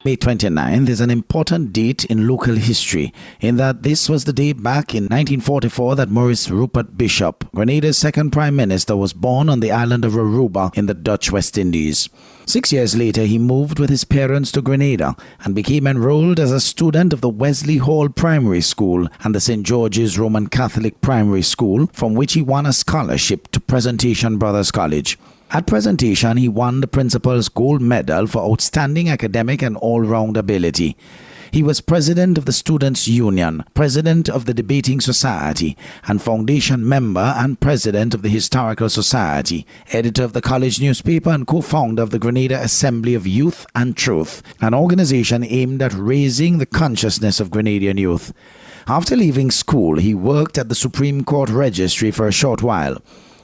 May 29th is an important date in local history, in that this was the day back in 1944 that Maurice Rupert Bishop, Grenada's second Prime Minister, was born on the island of Aruba in the Dutch West Indies. 6 years later, he moved with his parents to Grenada and became enrolled as a student of the Wesley Hall Primary School and the St. George's Roman Catholic Primary School, from which he won a scholarship to Presentation Brothers College. At Presentation, he won the principal's gold medal for outstanding academic and all-round ability. He was president of the Students' Union, president of the Debating Society, and foundation member and president of the Historical Society, editor of the college newspaper and co-founder of the Grenada Assembly of Youth and Truth, an organization aimed at raising the consciousness of Grenadian youth. After leaving school, he worked at the Supreme Court Registry for a short while.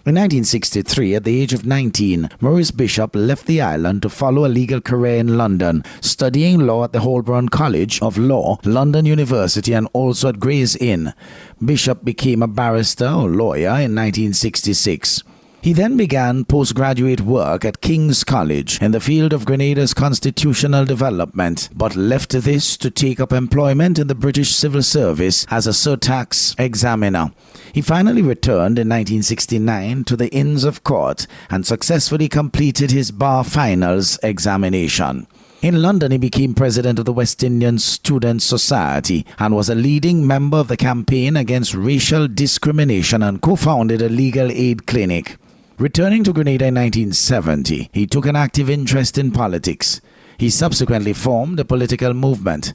In 1963, at the age of 19, Maurice Bishop left the island to follow a legal career in London, studying law at the Holborn College of Law, London University, and also at Gray's Inn. Bishop became a barrister or lawyer in 1966. He then began postgraduate work at King's College in the field of Grenada's constitutional development, but left this to take up employment in the British Civil Service as a surtax examiner. He finally returned in 1969 to the Inns of Court and successfully completed his bar finals examination. In London, he became president of the West Indian Students' Society and was a leading member of the campaign against racial discrimination and co-founded a legal aid clinic. Returning to Grenada in 1970, he took an active interest in politics. He subsequently formed a political movement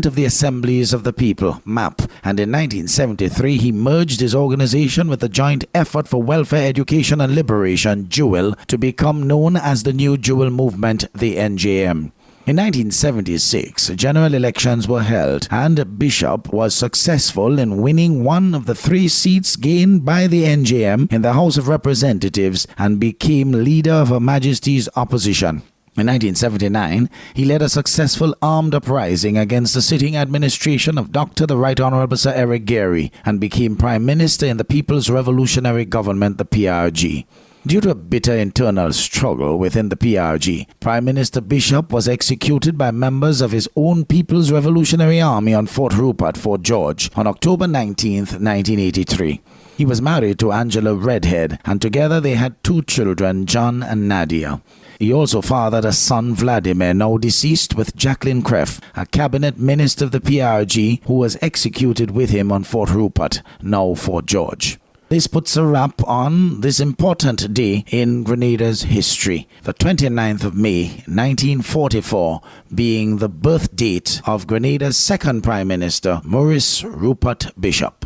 of the Assemblies of the People, MAP, and in 1973 he merged his organization with the Joint Effort for Welfare, Education and Liberation, JEWEL, to become known as the New Jewel Movement, the NJM. In 1976, general elections were held, and Bishop was successful in winning one of the 3 seats gained by the NJM in the House of Representatives and became leader of Her Majesty's opposition. In 1979, he led a successful armed uprising against the sitting administration of Dr. the Right Honourable Sir Eric Gairy and became Prime Minister in the People's Revolutionary Government, the PRG. Due to a bitter internal struggle within the PRG, Prime Minister Bishop was executed by members of his own People's Revolutionary Army on Fort Rupert, Fort George, on October 19, 1983. He was married to Angela Redhead, and together they had 2 children, John and Nadia. He also fathered a son, Vladimir, now deceased, with Jacqueline Kreff, a cabinet minister of the PRG, who was executed with him on Fort Rupert, now Fort George. This puts a wrap on this important day in Grenada's history, the 29th of May, 1944, being the birth date of Grenada's second Prime Minister, Maurice Rupert Bishop.